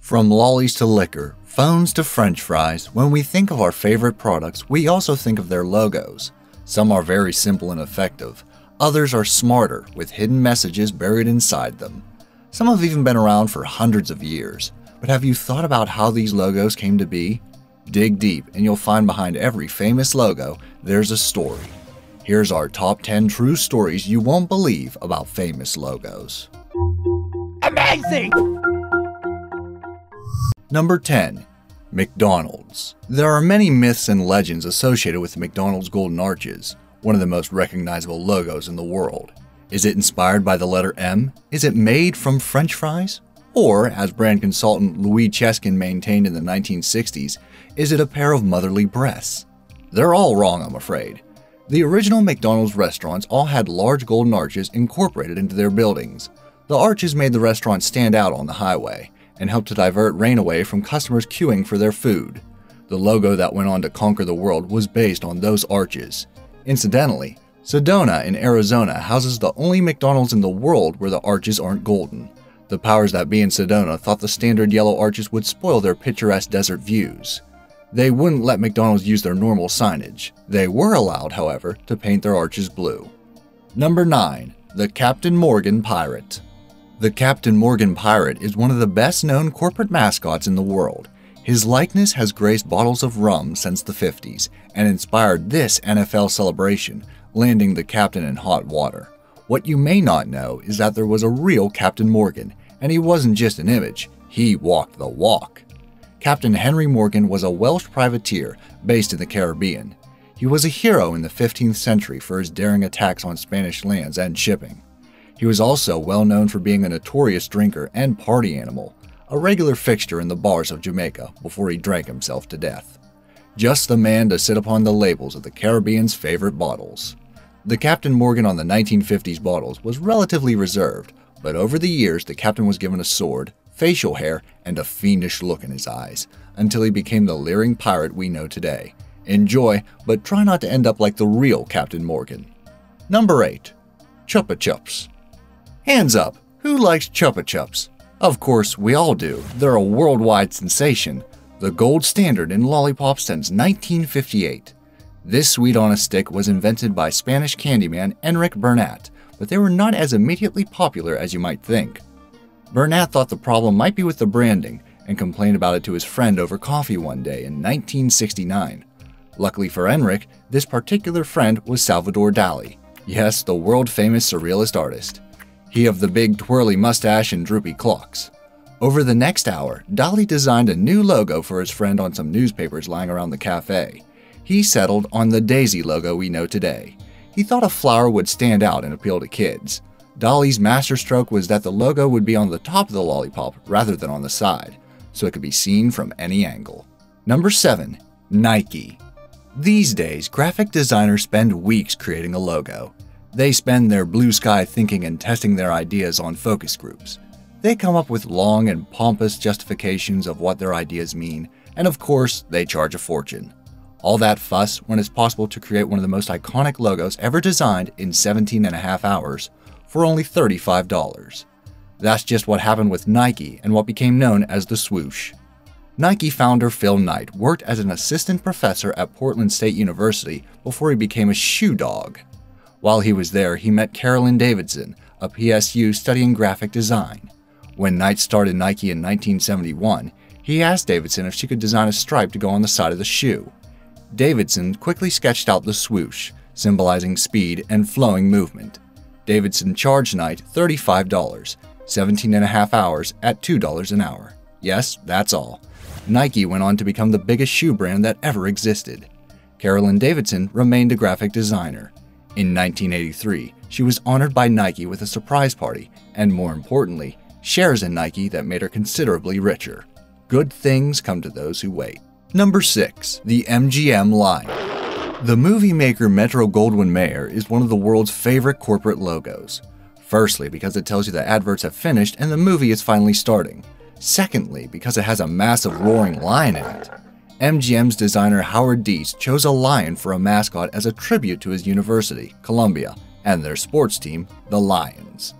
From lollies to liquor, phones to french fries, when we think of our favorite products, we also think of their logos. Some are very simple and effective. Others are smarter, with hidden messages buried inside them. Some have even been around for hundreds of years. But have you thought about how these logos came to be? Dig deep and you'll find behind every famous logo, there's a story. Here's our top 10 true stories you won't believe about famous logos. Amazing! Number 10. McDonald's. There are many myths and legends associated with McDonald's golden arches, one of the most recognizable logos in the world. Is it inspired by the letter M? Is it made from French fries? Or, as brand consultant Louis Cheskin maintained in the 1960s, is it a pair of motherly breasts? They're all wrong, I'm afraid. The original McDonald's restaurants all had large golden arches incorporated into their buildings. The arches made the restaurant stand out on the highway and helped to divert rain away from customers queuing for their food. The logo that went on to conquer the world was based on those arches. Incidentally, Sedona in Arizona houses the only McDonald's in the world where the arches aren't golden. The powers that be in Sedona thought the standard yellow arches would spoil their picturesque desert views. They wouldn't let McDonald's use their normal signage. They were allowed, however, to paint their arches blue. Number 9. The Captain Morgan Pirate. The Captain Morgan Pirate is one of the best-known corporate mascots in the world. His likeness has graced bottles of rum since the 50s and inspired this NFL celebration, landing the captain in hot water. What you may not know is that there was a real Captain Morgan, and he wasn't just an image, he walked the walk. Captain Henry Morgan was a Welsh privateer based in the Caribbean. He was a hero in the 15th century for his daring attacks on Spanish lands and shipping. He was also well known for being a notorious drinker and party animal, a regular fixture in the bars of Jamaica before he drank himself to death. Just the man to sit upon the labels of the Caribbean's favorite bottles. The Captain Morgan on the 1950s bottles was relatively reserved, but over the years the captain was given a sword, facial hair, and a fiendish look in his eyes, until he became the leering pirate we know today. Enjoy, but try not to end up like the real Captain Morgan. Number 8. Chupa Chups. Hands up, who likes Chupa Chups? Of course, we all do. They're a worldwide sensation, the gold standard in lollipops since 1958. This sweet on a stick was invented by Spanish candyman Enric Bernat, but they were not as immediately popular as you might think. Bernat thought the problem might be with the branding and complained about it to his friend over coffee one day in 1969. Luckily for Enric, this particular friend was Salvador Dali. Yes, the world-famous surrealist artist. He of the big twirly mustache and droopy clocks. Over the next hour, Dali designed a new logo for his friend on some newspapers lying around the cafe. He settled on the daisy logo we know today. He thought a flower would stand out and appeal to kids. Dali's masterstroke was that the logo would be on the top of the lollipop rather than on the side, so it could be seen from any angle. Number 7. Nike. These days, graphic designers spend weeks creating a logo. They spend their blue sky thinking and testing their ideas on focus groups. They come up with long and pompous justifications of what their ideas mean, and of course, they charge a fortune. All that fuss when it's possible to create one of the most iconic logos ever designed in 17.5 hours for only $35. That's just what happened with Nike and what became known as the swoosh. Nike founder Phil Knight worked as an assistant professor at Portland State University before he became a shoe dog. While he was there, he met Carolyn Davidson, a PSU studying graphic design. When Knight started Nike in 1971, he asked Davidson if she could design a stripe to go on the side of the shoe. Davidson quickly sketched out the swoosh, symbolizing speed and flowing movement. Davidson charged Knight $35, 17.5 hours at $2 an hour. Yes, that's all. Nike went on to become the biggest shoe brand that ever existed. Carolyn Davidson remained a graphic designer. In 1983, she was honored by Nike with a surprise party, and more importantly, shares in Nike that made her considerably richer. Good things come to those who wait. Number 6. The MGM line. The movie maker Metro-Goldwyn-Mayer is one of the world's favorite corporate logos. Firstly, because it tells you the adverts have finished and the movie is finally starting. Secondly, because it has a massive roaring lion in it. MGM's designer Howard Dietz chose a lion for a mascot as a tribute to his university, Columbia, and their sports team, the Lions.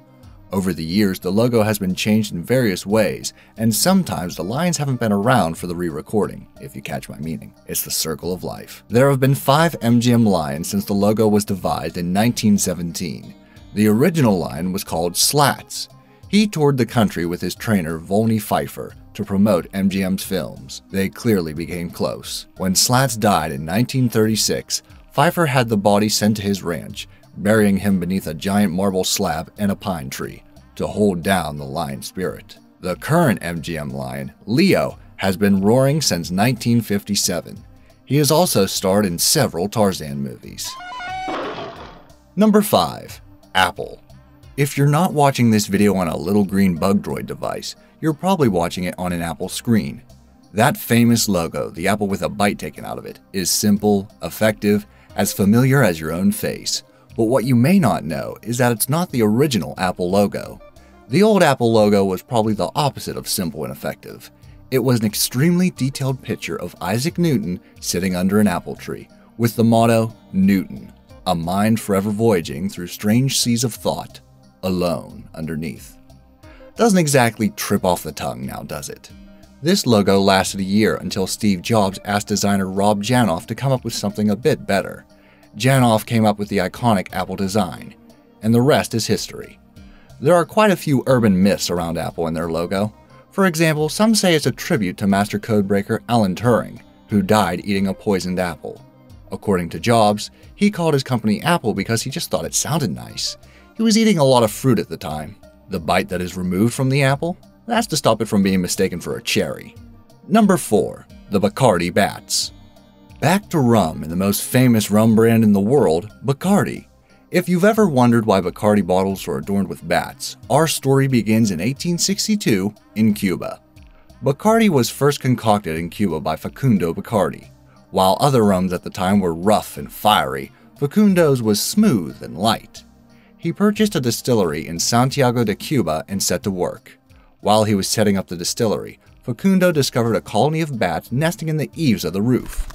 Over the years, the logo has been changed in various ways, and sometimes the lines haven't been around for the re-recording, if you catch my meaning. It's the circle of life. There have been 5 MGM lines since the logo was devised in 1917. The original line was called Slats. He toured the country with his trainer Volney Pfeiffer to promote MGM's films. They clearly became close. When Slats died in 1936, Pfeiffer had the body sent to his ranch, burying him beneath a giant marble slab and a pine tree to hold down the lion spirit. The current MGM lion, Leo, has been roaring since 1957. He has also starred in several Tarzan movies. Number 5. Apple. If you're not watching this video on a little green bug droid device, you're probably watching it on an Apple screen. That famous logo, the apple with a bite taken out of it, is simple, effective, as familiar as your own face. But what you may not know is that it's not the original Apple logo. The old Apple logo was probably the opposite of simple and effective. It was an extremely detailed picture of Isaac Newton sitting under an apple tree, with the motto, Newton, a mind forever voyaging through strange seas of thought, alone underneath. Doesn't exactly trip off the tongue now, does it? This logo lasted a year until Steve Jobs asked designer Rob Janoff to come up with something a bit better. Janoff came up with the iconic Apple design, and the rest is history. There are quite a few urban myths around Apple and their logo. For example, some say it's a tribute to master codebreaker Alan Turing, who died eating a poisoned apple. According to Jobs, he called his company Apple because he just thought it sounded nice. He was eating a lot of fruit at the time. The bite that is removed from the apple? That's to stop it from being mistaken for a cherry. Number 4. The Bacardi Bats. Back to rum and the most famous rum brand in the world, Bacardi. If you've ever wondered why Bacardi bottles are adorned with bats, our story begins in 1862 in Cuba. Bacardi was first concocted in Cuba by Facundo Bacardi. While other rums at the time were rough and fiery, Facundo's was smooth and light. He purchased a distillery in Santiago de Cuba and set to work. While he was setting up the distillery, Facundo discovered a colony of bats nesting in the eaves of the roof.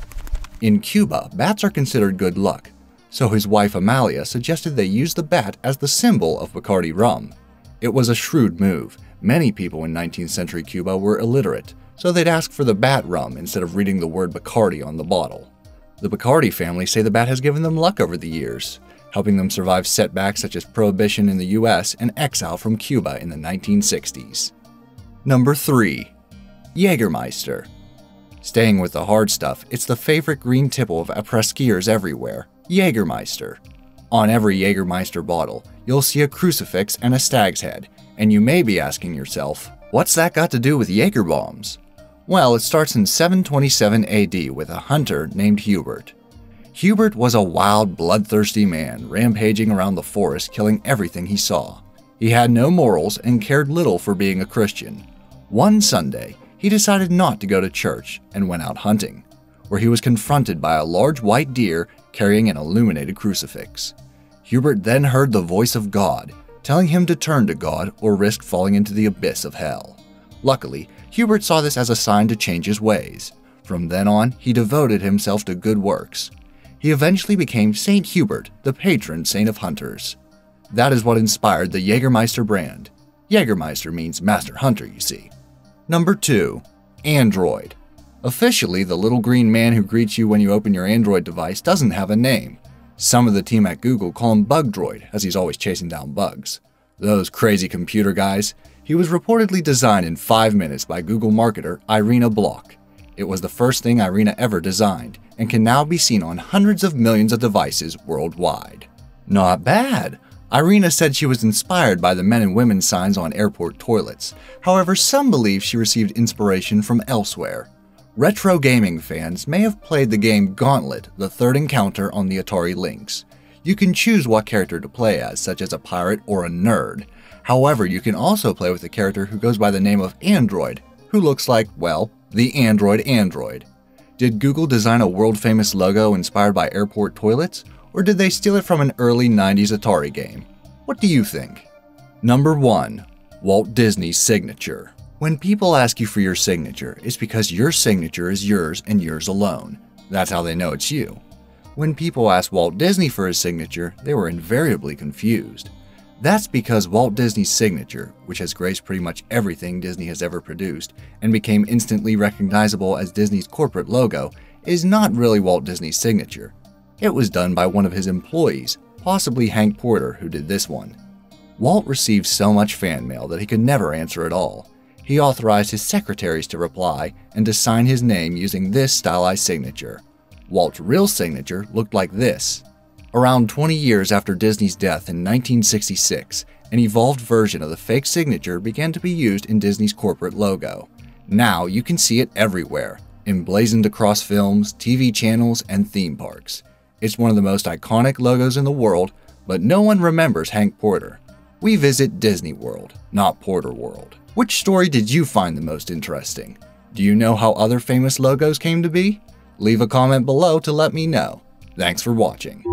In Cuba, bats are considered good luck, so his wife Amalia suggested they use the bat as the symbol of Bacardi rum. It was a shrewd move. Many people in 19th century Cuba were illiterate, so they'd ask for the bat rum instead of reading the word Bacardi on the bottle. The Bacardi family say the bat has given them luck over the years, helping them survive setbacks such as Prohibition in the US and exile from Cuba in the 1960s. Number 3. Jagermeister. Staying with the hard stuff, it's the favorite green tipple of après-skiers everywhere, Jagermeister. On every Jagermeister bottle, you'll see a crucifix and a stag's head, and you may be asking yourself, what's that got to do with Jaeger bombs? Well, it starts in 727 AD with a hunter named Hubert. Hubert was a wild, bloodthirsty man, rampaging around the forest, killing everything he saw. He had no morals and cared little for being a Christian. One Sunday, he decided not to go to church and went out hunting, where he was confronted by a large white deer carrying an illuminated crucifix. Hubert then heard the voice of God, telling him to turn to God or risk falling into the abyss of hell. Luckily, Hubert saw this as a sign to change his ways. From then on, he devoted himself to good works. He eventually became Saint Hubert, the patron saint of hunters. That is what inspired the Jagermeister brand. Jagermeister means master hunter, you see. Number 2. Android. Officially, the little green man who greets you when you open your Android device doesn't have a name. Some of the team at Google call him Bug Droid, as he's always chasing down bugs. Those crazy computer guys. He was reportedly designed in 5 minutes by Google marketer Irina Block. It was the first thing Irina ever designed, and can now be seen on hundreds of millions of devices worldwide. Not bad! Irina said she was inspired by the men and women signs on airport toilets. However, some believe she received inspiration from elsewhere. Retro gaming fans may have played the game Gauntlet, the third encounter on the Atari Lynx. You can choose what character to play as, such as a pirate or a nerd. However, you can also play with a character who goes by the name of Android, who looks like, well, the Android. Did Google design a world-famous logo inspired by airport toilets, or did they steal it from an early 90s Atari game? What do you think? Number 1. Walt Disney's signature. When people ask you for your signature, it's because your signature is yours and yours alone. That's how they know it's you. When people asked Walt Disney for his signature, they were invariably confused. That's because Walt Disney's signature, which has graced pretty much everything Disney has ever produced and became instantly recognizable as Disney's corporate logo, is not really Walt Disney's signature. It was done by one of his employees, possibly Hank Porter, who did this one. Walt received so much fan mail that he could never answer it all. He authorized his secretaries to reply and to sign his name using this stylized signature. Walt's real signature looked like this. Around 20 years after Disney's death in 1966, an evolved version of the fake signature began to be used in Disney's corporate logo. Now you can see it everywhere, emblazoned across films, TV channels, and theme parks. It's one of the most iconic logos in the world, but no one remembers Hank Porter. We visit Disney World, not Porter World. Which story did you find the most interesting? Do you know how other famous logos came to be? Leave a comment below to let me know. Thanks for watching.